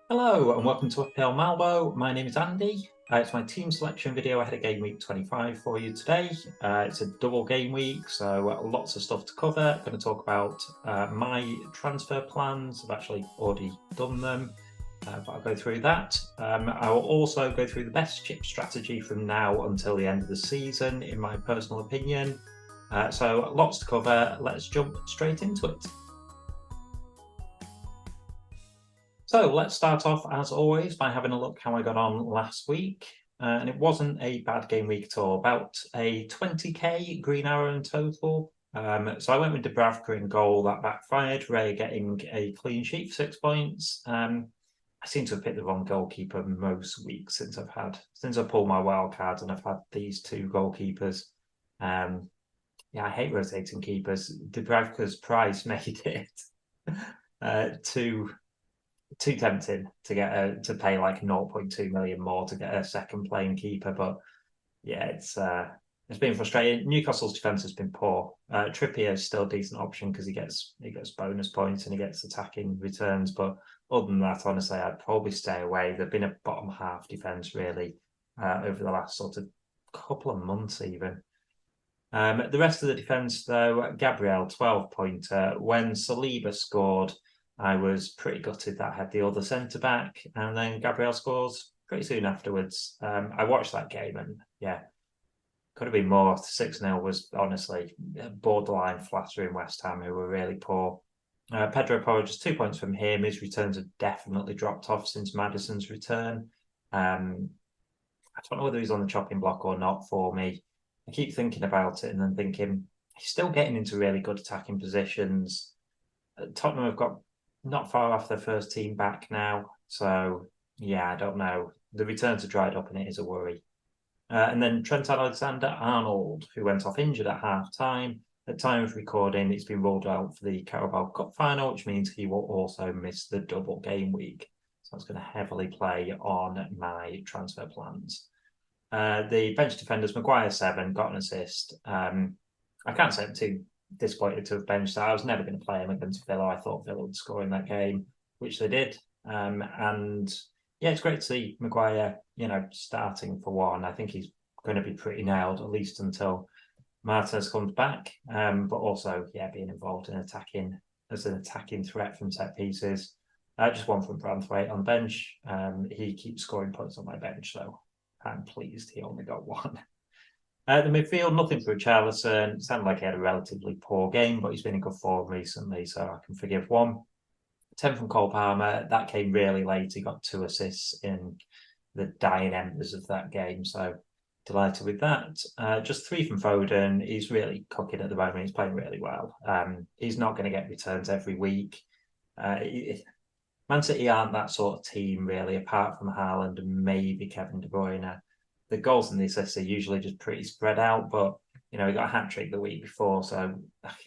Hello and welcome to FPL Malbo. My name is Andy. It's my team selection video ahead of Game Week 25 for you today. It's a double game week, so lots of stuff to cover. I'm going to talk about my transfer plans. I've actually already done them, but I'll go through that. I will also go through the best chip strategy from now until the end of the season, in my personal opinion. So lots to cover. Let's jump straight into it. So let's start off, as always, by having a look how I got on last week. And it wasn't a bad game week at all, about a 20k green arrow in total. So I went with Dubravka in goal, that backfired. Ray getting a clean sheet for 6 points. I seem to have picked the wrong goalkeeper most weeks since I pulled my wild cards and I've had these two goalkeepers. Yeah, I hate rotating keepers. Dubravka's price made it too tempting to get to pay like 0.2 million more to get a second playing keeper. But yeah, it's been frustrating. Newcastle's defense has been poor. Trippier is still a decent option because he gets bonus points and he gets attacking returns. But other than that, honestly, I'd probably stay away. They've been a bottom half defense really over the last sort of couple of months even. The rest of the defense, though, Gabriel 12-pointer. When Saliba scored, I was pretty gutted that I had the other centre back, and then Gabriel scores pretty soon afterwards. I watched that game, and yeah, could have been more. 6-0 was honestly borderline flattering West Ham, who were really poor. Pedro Porro, just 2 points from him. His returns have definitely dropped off since Maddison's return. I don't know whether he's on the chopping block or not for me. I keep thinking about it and then thinking he's still getting into really good attacking positions. Tottenham have got not far off their first team back now. So, yeah, I don't know. The returns are dried up and it is a worry. And then Trent Alexander-Arnold, who went off injured at half-time. At time of recording, it's been ruled out for the Carabao Cup final, which means he will also miss the double game week. So it's going to heavily play on my transfer plans. The bench defenders, Maguire 7, got an assist. I can't say I'm too disappointed to have benched that. I was never going to play him against Villa. I thought Villa would score in that game, which they did. And yeah, it's great to see Maguire, starting for one. I think he's going to be pretty nailed, at least until Martinez comes back. But also, yeah, being involved in attacking as an attacking threat from set pieces. Just one from Branthwaite on the bench. He keeps scoring points on my bench, so I'm pleased he only got one. The midfield, nothing for Richarlison. Sounded like he had a relatively poor game, but he's been in good form recently, so I can forgive one. 10 from Cole Palmer. That came really late. He got 2 assists in the dying embers of that game, so delighted with that. Just 3 from Foden. He's really cooking at the moment. He's playing really well. He's not going to get returns every week. Man City aren't that sort of team, really, apart from Haaland and maybe Kevin De Bruyne. The goals and the assists are usually just pretty spread out, but he got a hat trick the week before, so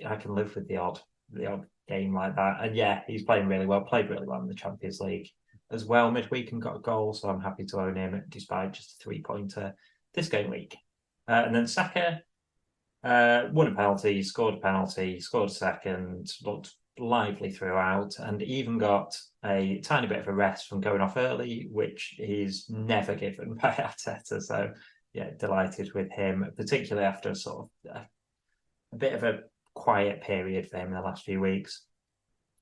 I can live with the odd game like that. And yeah, he's playing really well, played really well in the Champions League as well midweek and got a goal, so I'm happy to own him despite just a 3-pointer this game week. And then Saka won a penalty, scored a penalty, scored a second, looked lively throughout, and even got a tiny bit of a rest from going off early, which he's never given by Arteta. So, yeah, delighted with him, particularly after sort of a bit of a quiet period for him in the last few weeks.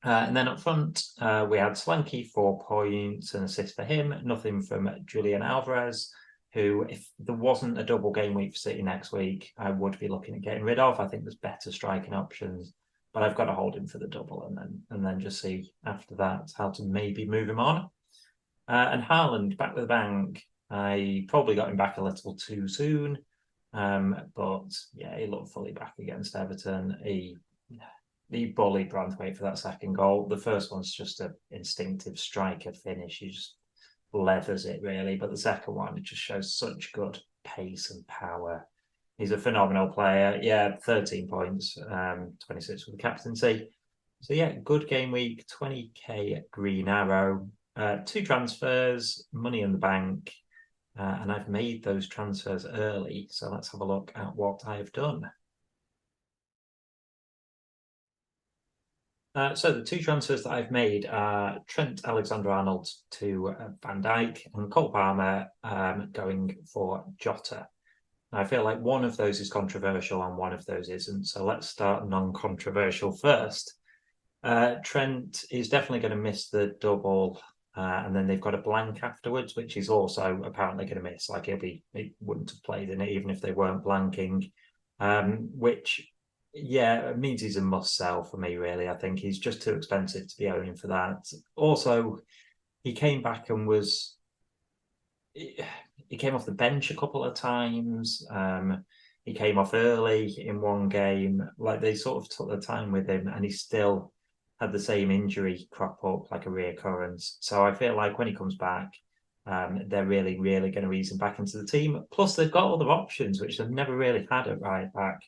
And then up front, we had Slanky, 4 points, an assist for him, nothing from Julian Alvarez, who, if there wasn't a double game week for City next week, I would be looking at getting rid of. I think there's better striking options, but I've got to hold him for the double and then just see after that how to maybe move him on. And Haaland, back with the bank. I probably got him back a little too soon, but yeah, he looked fully back against Everton. He bullied Branthwaite for that second goal. The first one's just an instinctive striker finish. He just leathers it really, but the second one, it just shows such good pace and power. He's a phenomenal player. Yeah, 13 points, 26 with the captaincy. So yeah, good game week, 20k green arrow, 2 transfers, money in the bank, and I've made those transfers early. So let's have a look at what I've done. So the two transfers that I've made are Trent Alexander-Arnold to Van Dijk and Cole Palmer going for Jota. I feel like one of those is controversial and one of those isn't. So let's start non-controversial first. Trent is definitely going to miss the double, and then they've got a blank afterwards, which he's also apparently going to miss. Like he wouldn't have played in it even if they weren't blanking, which yeah, it means he's a must sell for me. Really, I think he's just too expensive to be owning for that. Also, he came back and was he came off the bench a couple of times. He came off early in one game. Like they sort of took the time with him, and he still had the same injury crop up like a reoccurrence. So I feel like when he comes back, they're really, really going to ease him back into the team. Plus, they've got other options which they've never really had at right back.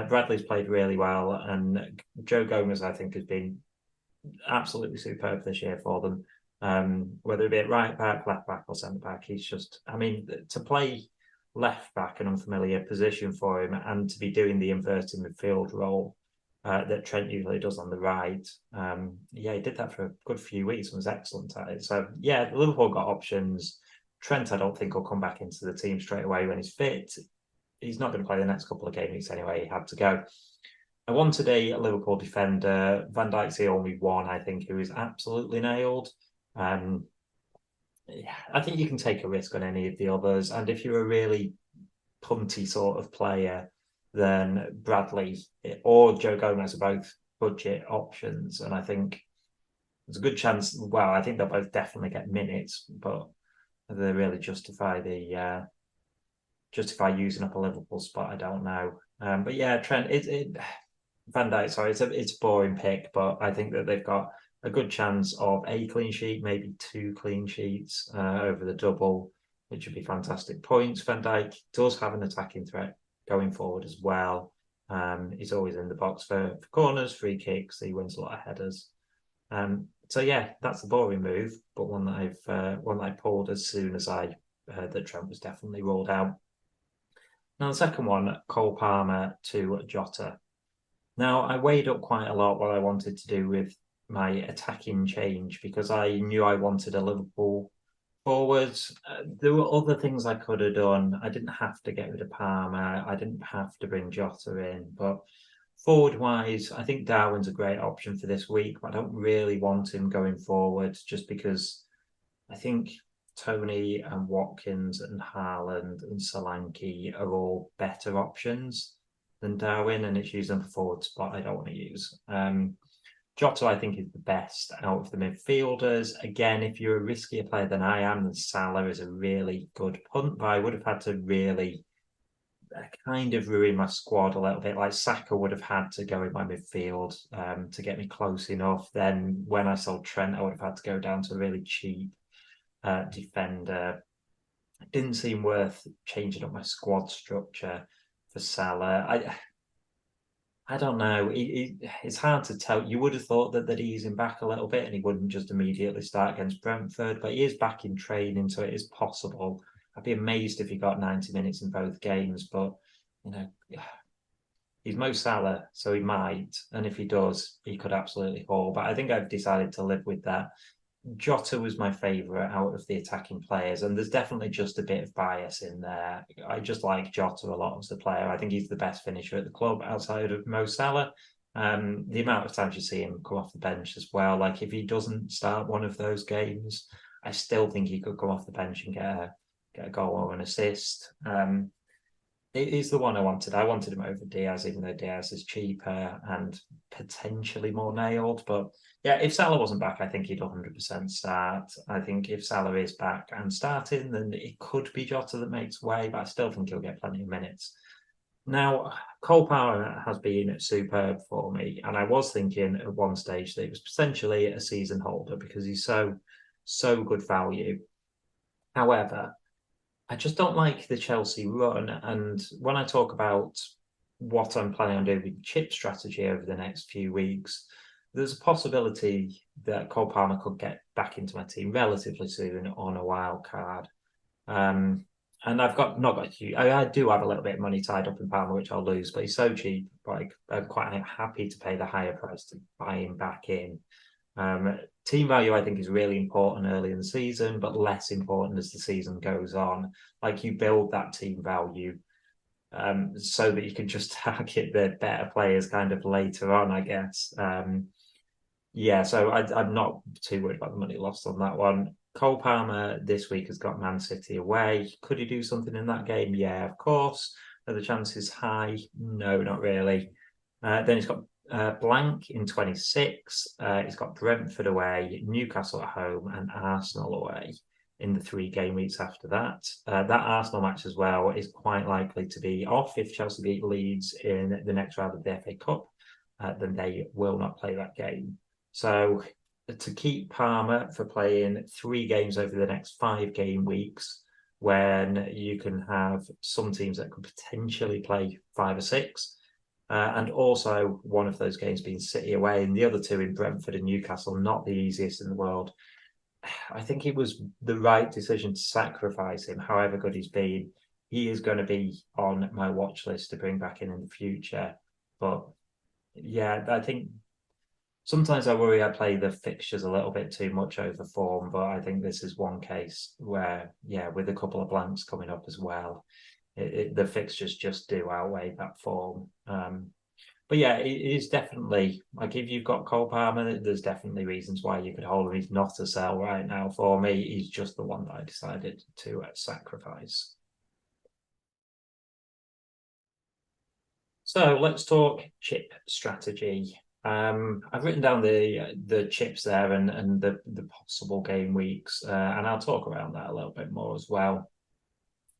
Bradley's played really well, and Joe Gomez, I think, has been absolutely superb this year for them. Whether it be at right back, left back, or centre back, he's just, I mean, to play left back, an unfamiliar position for him, and to be doing the inverted midfield role that Trent usually does on the right. Yeah, he did that for a good few weeks and was excellent at it. So, yeah, Liverpool got options. Trent, I don't think, will come back into the team straight away when he's fit. He's not going to play the next couple of game weeks anyway. He had to go. I wanted a Liverpool defender. Van Dijk's the only one, I think, who is absolutely nailed. Yeah, I think you can take a risk on any of the others. And if you're a really punty sort of player, then Bradley or Joe Gomez are both budget options. And I think there's a good chance, well, I think they'll both definitely get minutes, but they really justify using up a Liverpool spot, I don't know. But yeah, Trent, Van Dijk, sorry, it's a boring pick, but I think that they've got a good chance of a clean sheet, maybe two clean sheets over the double, which would be fantastic points. Van Dijk does have an attacking threat going forward as well. He's always in the box for corners, free kicks. He wins a lot of headers. So yeah, that's the boring move, but one that I pulled as soon as I heard that Trent was definitely rolled out. Now the second one, Cole Palmer to Jota. Now, I weighed up quite a lot what I wanted to do with my attacking change because I knew I wanted a Liverpool forward. There were other things I could have done. I didn't have to get rid of Palmer. I didn't have to bring Jota in. But forward-wise, I think Darwin's a great option for this week, but I don't really want him going forward just because I think Tony and Watkins and Haaland and Solanke are all better options than Darwin, and it's using them for forward spot I don't want to use. Jota, I think, is the best out of the midfielders. Again, if you're a riskier player than I am, then Salah is a really good punt, but I would have had to really kind of ruin my squad a little bit. Like Saka would have had to go in my midfield to get me close enough. Then when I sold Trent, I would have had to go down to a really cheap defender. It didn't seem worth changing up my squad structure for Salah. I don't know. It's hard to tell. You would have thought that ease him back a little bit and he wouldn't just immediately start against Brentford, but he is back in training, so it is possible. I'd be amazed if he got 90 minutes in both games, but you know, he's Mo Salah, so he might. And if he does, he could absolutely haul. But I think I've decided to live with that. Jota was my favourite out of the attacking players, and there's definitely just a bit of bias in there. I just like Jota a lot as a player. I think he's the best finisher at the club outside of Mo Salah. The amount of times you see him come off the bench as well, like if he doesn't start one of those games, I still think he could come off the bench and get a goal or an assist. He's the one I wanted. I wanted him over Diaz, even though Diaz is cheaper and potentially more nailed. But yeah, if Salah wasn't back, I think he'd 100% start. I think if Salah is back and starting, then it could be Jota that makes way, but I still think he'll get plenty of minutes. Now, Cole Palmer has been superb for me, and I was thinking at one stage that he was potentially a season holder because he's so good value. However, I just don't like the Chelsea run. And when I talk about what I'm planning on doing with chip strategy over the next few weeks, there's a possibility that Cole Palmer could get back into my team relatively soon on a wild card. And I've not got huge. I do have a little bit of money tied up in Palmer, which I'll lose, but he's so cheap. Like I'm quite happy to pay the higher price to buy him back in. Team value, I think, is really important early in the season, but less important as the season goes on. Like you build that team value so that you can just target the better players kind of later on, I guess. Yeah, so I'm not too worried about the money lost on that one. Cole Palmer this week has got Man City away. Could he do something in that game? Yeah, of course. Are the chances high? No, not really. Then he's got blank in 26. He's got Brentford away, Newcastle at home, and Arsenal away in the 3 game weeks after that. That Arsenal match as well is quite likely to be off if Chelsea beat Leeds in the next round of the FA Cup. Then they will not play that game. So to keep Palmer for playing 3 games over the next 5 game weeks, when you can have some teams that could potentially play 5 or 6, and also one of those games being City away, and the other 2 in Brentford and Newcastle, not the easiest in the world. I think it was the right decision to sacrifice him, however good he's been. He is going to be on my watch list to bring back in the future. But yeah, I think sometimes I worry I play the fixtures a little bit too much over form, but I think this is one case where, yeah, with a couple of blanks coming up as well, the fixtures just do outweigh that form. But yeah, it is definitely like if you've got Cole Palmer, there's definitely reasons why you could hold him. He's not a sell right now for me. He's just the one that I decided to sacrifice. So let's talk chip strategy. I've written down the chips there and the possible game weeks, and I'll talk around that a little bit more as well.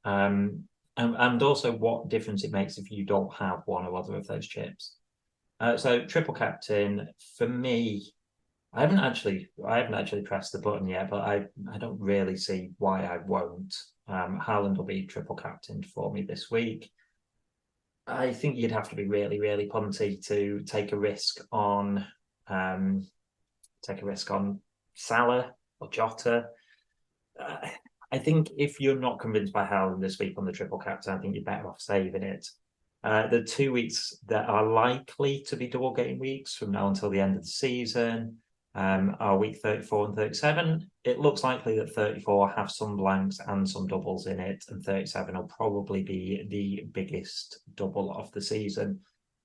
And also what difference it makes if you don't have one or other of those chips. So triple captain for me, I haven't actually pressed the button yet, but I don't really see why I won't. Haaland will be triple captained for me this week. I think you'd have to be really, really punty to um, take a risk on Salah or Jota. Uh, I think if you're not convinced by Haaland this week on the triple captain, I think you're better off saving it. The 2 weeks that are likely to be double game weeks from now until the end of the season are week 34 and 37. It looks likely that 34 have some blanks and some doubles in it, and 37 will probably be the biggest double of the season.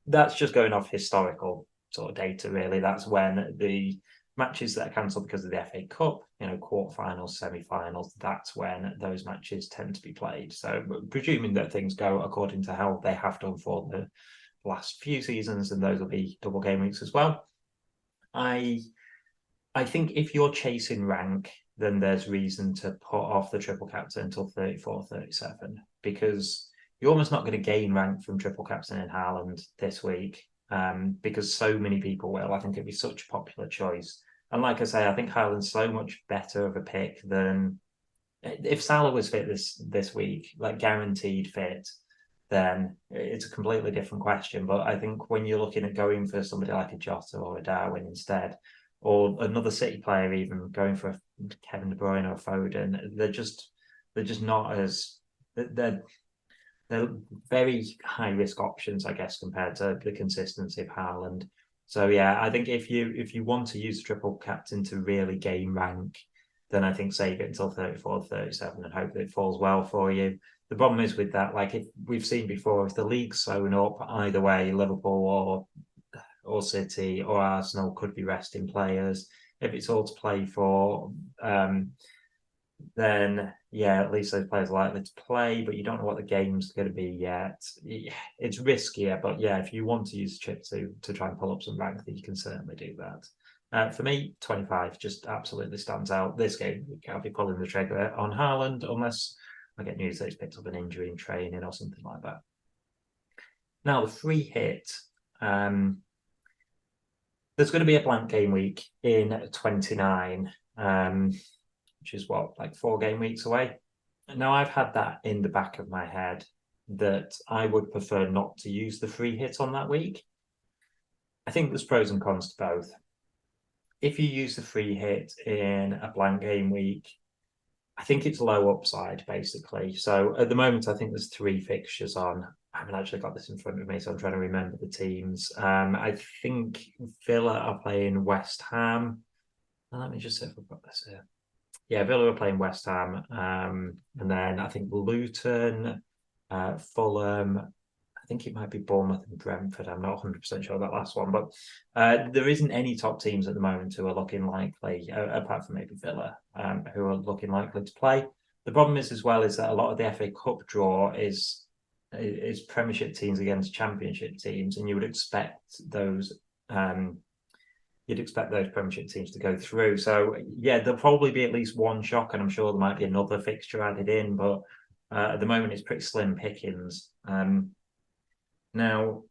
That's just going off historical sort of data, really. That's when the matches that are cancelled because of the FA Cup, quarterfinals, semi-finals, that's when those matches tend to be played. So presuming that things go according to how they have done for the last few seasons, and those will be double game weeks as well. I think if you're chasing rank, then there's reason to put off the triple captain until 34, 37, because you're almost not going to gain rank from triple captain in Haaland this week, because so many people will. I think it'd be such a popular choice. And like I say, I think Haaland's so much better of a pick than if Salah was fit this week, like guaranteed fit, then it's a completely different question. But I think when you're looking at going for somebody like a Jota or a Darwin instead, or another City player, even going for a Kevin De Bruyne or a Foden, they're just not as they're very high risk options, I guess, compared to the consistency of Haaland. So yeah, I think if you want to use triple captain to really gain rank, then I think save it until 34, 37 and hope that it falls well for you. The problem is with that, like if we've seen before, if the league's sewn up either way, Liverpool or City or Arsenal could be resting players. If it's all to play for, then yeah, at least those players are likely to play, but you don't know what the game's going to be yet. It's riskier, but yeah, if you want to use a chip to try and pull up some rank, then you can certainly do that. For me, 25 just absolutely stands out. This game, I'll be pulling the trigger on Haaland unless I get news that he's picked up an injury in training or something like that. Now, the free hit. There's going to be a blank game week in 29, which is like 4 game weeks away. Now, I've had that in the back of my head that I would prefer not to use the free hit on that week. I think there's pros and cons to both. If you use the free hit in a blank game week, I think it's low upside, basically. So at the moment, I think there's 3 fixtures on. I haven't actually got this in front of me, so I'm trying to remember the teams. I think Villa are playing West Ham. Let me just see if I've got this here. Yeah, Villa are playing West Ham. And then I think Luton, Fulham. I think it might be Bournemouth and Brentford. I'm not 100% sure that last one, but there isn't any top teams at the moment who are looking likely, apart from maybe Villa, who are looking likely to play. The problem is as well is that a lot of the FA Cup draw is Premiership teams against Championship teams, and you would expect those Premiership teams to go through. So yeah, there'll probably be at least one shock, and I'm sure there might be another fixture added in, but at the moment it's pretty slim pickings. Now,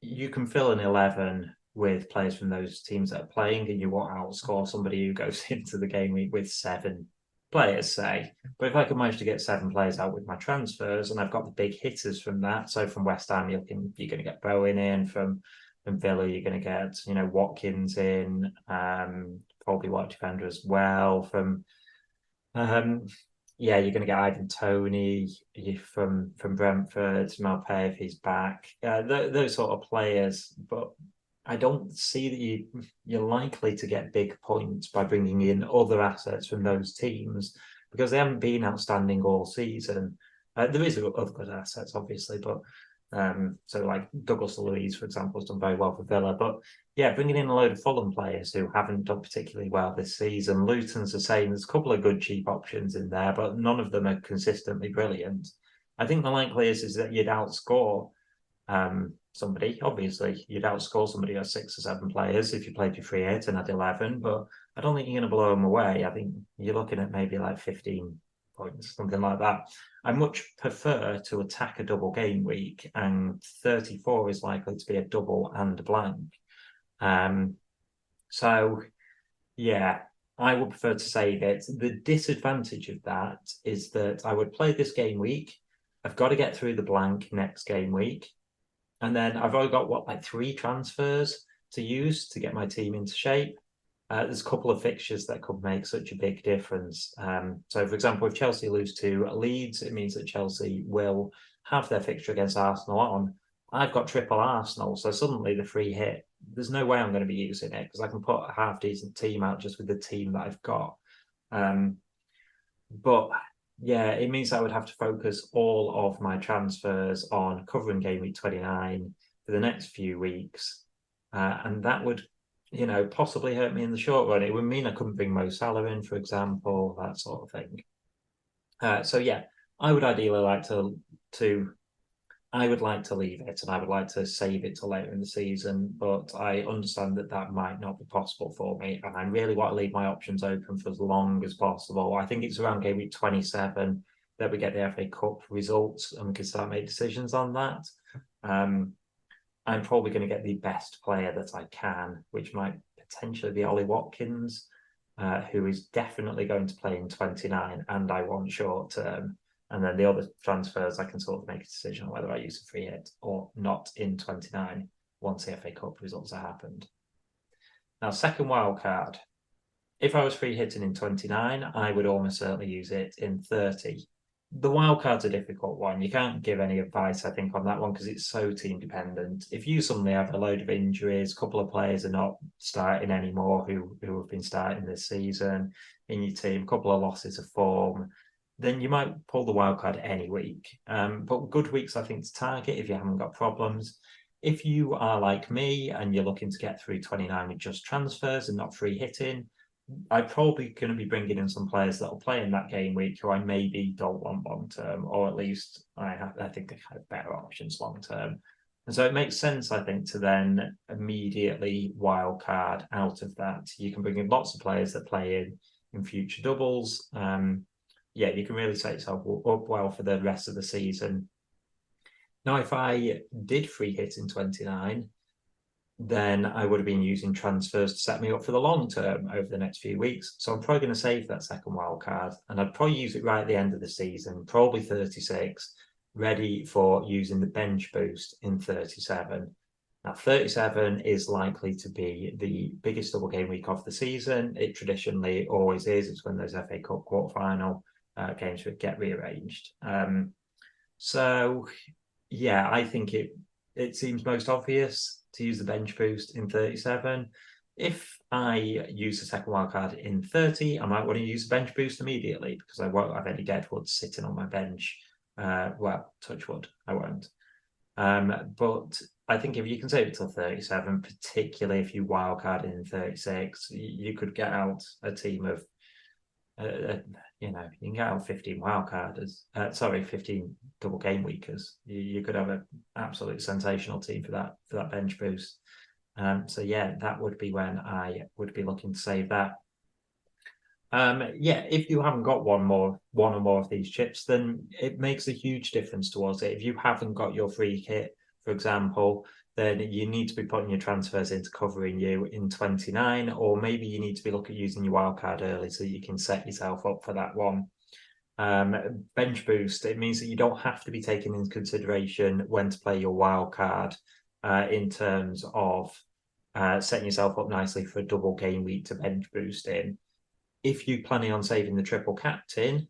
you can fill an 11 with players from those teams that are playing, and you won't outscore somebody who goes into the game week with 7 players, say. But if I can manage to get 7 players out with my transfers, and I've got the big hitters from that, so from West Ham, you're going to get Bowen in, from Villa, you're going to get, Watkins in, probably White defender as well. From you're going to get Ivan Toney from Brentford, Malpay if he's back. Those sort of players, but I don't see that you're likely to get big points by bringing in other assets from those teams because they haven't been outstanding all season. There is other good assets, obviously, but so like Douglas Luiz, for example, has done very well for Villa. But yeah, bringing in a load of Fulham players who haven't done particularly well this season. Luton's the same. There's a couple of good cheap options in there, but none of them are consistently brilliant. I think the likeliest is that you'd outscore somebody. Obviously, you'd outscore somebody who has 6 or 7 players if you played your free hit and had 11. But I don't think you're going to blow them away. I think you're looking at maybe like 15 points, something like that. I much prefer to attack a double game week, and 34 is likely to be a double and a blank. So yeah, I would prefer to save it. The disadvantage of that is that I would play this game week. I've got to get through the blank next game week. And then I've only got, like 3 transfers to use to get my team into shape. There's a couple of fixtures that could make such a big difference. So, for example, if Chelsea lose to Leeds, it means that Chelsea will have their fixture against Arsenal on. I've got triple Arsenal, so suddenly the free hit, there's no way I'm going to be using it because I can put a half-decent team out just with the team that I've got. But yeah, it means I would have to focus all of my transfers on covering game week 29 for the next few weeks. And that would, possibly hurt me in the short run. It would mean I couldn't bring Mo Salah in, for example, that sort of thing. So yeah, I would ideally like to I would like to leave it, and I would like to save it till later in the season, but I understand that might not be possible for me, and I really want to leave my options open for as long as possible. I think it's around game week 27 that we get the FA Cup results, and we can start making decisions on that. I'm probably going to get the best player that I can, which might potentially be Ollie Watkins, who is definitely going to play in 29, and I want short term. And then the other transfers, I can sort of make a decision on whether I use a free hit or not in 29 once the FA Cup results have happened. Now, second wildcard. If I was free hitting in 29, I would almost certainly use it in 30. The wildcard's a difficult one. You can't give any advice, I think, on that one because it's so team dependent. If you suddenly have a load of injuries, a couple of players are not starting anymore who have been starting this season in your team, a couple of losses of form, then you might pull the wildcard any week. But good weeks, I think, to target if you haven't got problems. If you are like me and you're looking to get through 29 with just transfers and not free hitting, I'm probably going to be bringing in some players that will play in that game week who I maybe don't want long term, or at least I think they have better options long term. And so it makes sense, I think, to then immediately wildcard out of that. You can bring in lots of players that play in future doubles. You can really set yourself up well for the rest of the season. Now, if I did free hit in 29, then I would have been using transfers to set me up for the long term over the next few weeks. So I'm probably going to save that second wild card, and I'd probably use it right at the end of the season, probably 36, ready for using the bench boost in 37. Now, 37 is likely to be the biggest double game week of the season. It traditionally always is. It's when those FA Cup quarterfinal games would get rearranged. So, yeah, I think it seems most obvious to use the bench boost in 37. If I use the second wildcard in 30, I might want to use the bench boost immediately because I won't have any deadwoods sitting on my bench. Well, touch wood, I won't. But I think if you can save it till 37, particularly if you wildcard in 36, you could get out a team of, you can get out 15 wildcarders. 15 double game weekers. You could have an absolute sensational team for that bench boost. So yeah, that would be when I would be looking to save that. If you haven't got one or more of these chips, then it makes a huge difference towards it. If you haven't got your free kit, for example, then you need to be putting your transfers into covering you in 29, or maybe you need to be looking at using your wildcard early so you can set yourself up for that one. Bench boost, it means that you don't have to be taking into consideration when to play your wildcard in terms of setting yourself up nicely for a double game week to bench boost in. If you're planning on saving the triple captain,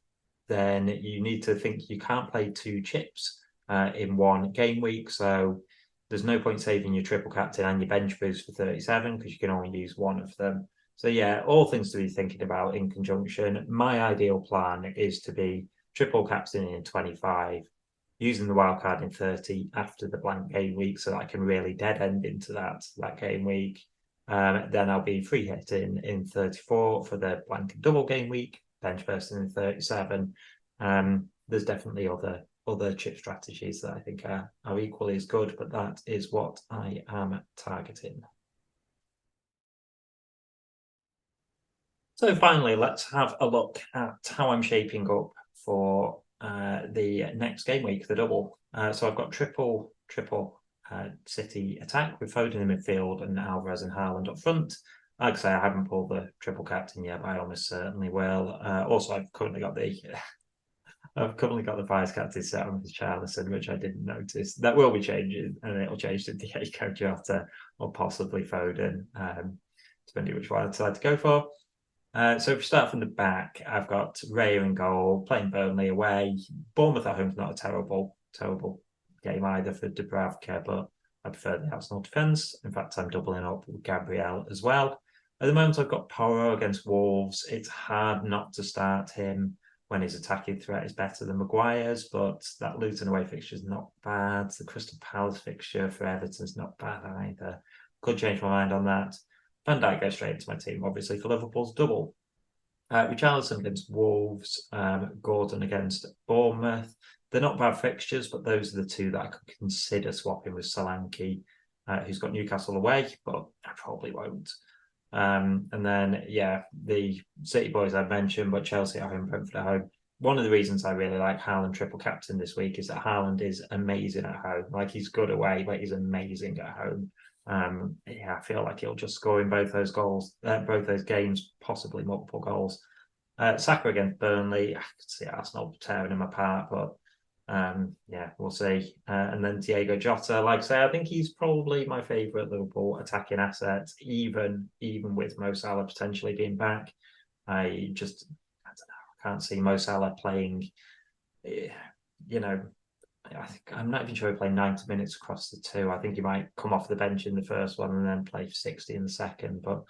then you need to think you can't play two chips in one game week. So there's no point saving your triple captain and your bench boost for 37 because you can only use one of them. So yeah, all things to be thinking about in conjunction. My ideal plan is to be triple captain in 25, using the wildcard in 30 after the blank game week so that I can really dead end into that game week. Then I'll be free hitting in 34 for the blank double game week, bench bursting in 37. There's definitely other chip strategies that I think are equally as good, but that is what I am targeting. So finally, let's have a look at how I'm shaping up for the next game week, the double. So I've got triple City attack with Foden in midfield and Alvarez and Haaland up front. Like I say, I haven't pulled the triple captain yet, but I almost certainly will. Also, I've currently got the vice captain set on with Charlison, which I didn't notice. That will be changing, and it'll change to Diego Jota or possibly Foden, depending which one I decide to go for. So if we start from the back, I've got Raya in goal, playing Burnley away. Bournemouth at home is not a terrible game either for Dubravka, but I prefer the Arsenal defence. In fact, I'm doubling up with Gabriel as well. At the moment, I've got Porro against Wolves. It's hard not to start him when his attacking threat is better than Maguire's, but that Luton away fixture is not bad. The Crystal Palace fixture for Everton is not bad either. Could change my mind on that. Van Dijk goes straight into my team, obviously, for Liverpool's double. Richarlison against Wolves, Gordon against Bournemouth. They're not bad fixtures, but those are the two that I could consider swapping with Solanke, who's got Newcastle away, but I probably won't. And then, the City boys I've mentioned, but Chelsea at home, Brentford at home. One of the reasons I really like Haaland triple captain this week is that Haaland is amazing at home. Like, he's good away, but he's amazing at home. I feel like he'll just score in both those games, possibly multiple goals. Saka against Burnley, I could see Arsenal tearing him apart, but we'll see. And then Diego Jota, like I say, I think he's probably my favourite Liverpool attacking asset, even with Mo Salah potentially being back. I don't know, I can't see Mo Salah playing, I think I'm not even sure he played 90 minutes across the two. I think he might come off the bench in the first one and then play 60 in the second, but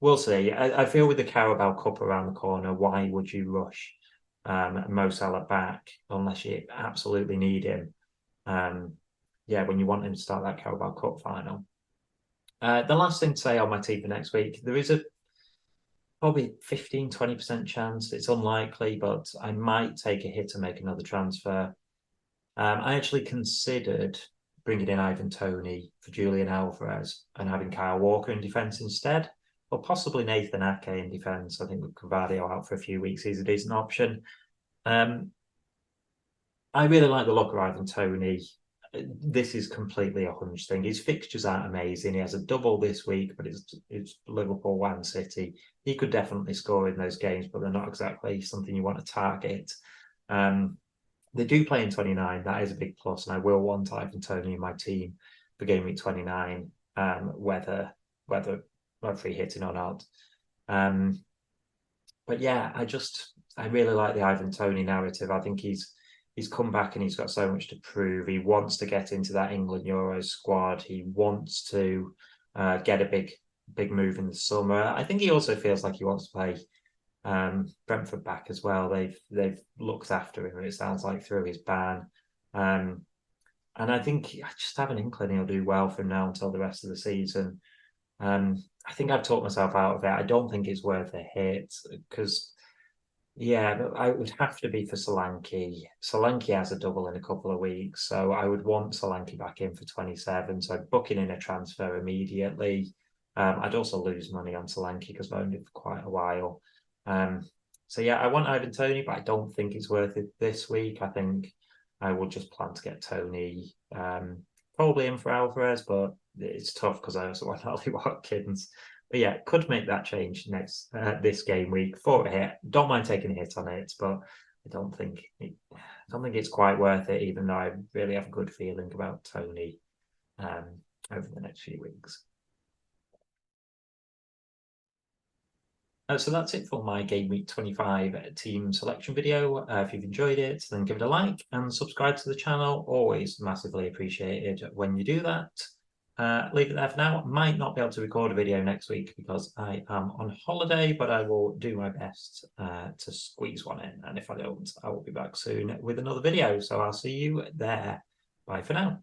we'll see. I feel with the Carabao Cup around the corner, why would you rush Mo Salah back unless you absolutely need him? When you want him to start that Carabao Cup final. The last thing to say on my team for next week, there is a probably 15-20% chance. It's unlikely, but I might take a hit and make another transfer. I actually considered bringing in Ivan Toney for Julian Alvarez and having Kyle Walker in defence instead, or possibly Nathan Ake in defence. I think with Carvalho out for a few weeks, he's a decent option. I really like the look of Ivan Toney. This is completely a hunch thing. His fixtures aren't amazing. He has a double this week, but it's Liverpool and City. He could definitely score in those games, but they're not exactly something you want to target. They do play in 29. That is a big plus, and I will want Ivan Toney in my team for game week 29, whether free hitting or not. But yeah, I really like the Ivan Toney narrative. I think he's come back and he's got so much to prove. He wants to get into that England Euros squad. He wants to get a big move in the summer. I think he also feels like he wants to play Brentford back as well. They've looked after him, it sounds like, through his ban. And I think I just have an inkling he'll do well from now until the rest of the season. I think I've talked myself out of it. I don't think it's worth a hit because, yeah, I would have to be for Solanke. Solanke has a double in a couple of weeks, so I would want Solanke back in for 27. So booking in a transfer immediately. I'd also lose money on Solanke because I've owned it for quite a while. So yeah, I want Ivan Toney, but I don't think it's worth it this week. I think I will just plan to get Toney probably in for Alvarez, but it's tough because I also want Ollie Watkins. But yeah, could make that change next this game week for a hit. Don't mind taking a hit on it, but I don't think it's quite worth it, even though I really have a good feeling about Toney over the next few weeks. So that's it for my Game Week 25 team selection video. If you've enjoyed it, then give it a like and subscribe to the channel. Always massively appreciated when you do that. Leave it there for now. Might not be able to record a video next week because I am on holiday, but I will do my best to squeeze one in. And if I don't, I will be back soon with another video. So I'll see you there. Bye for now.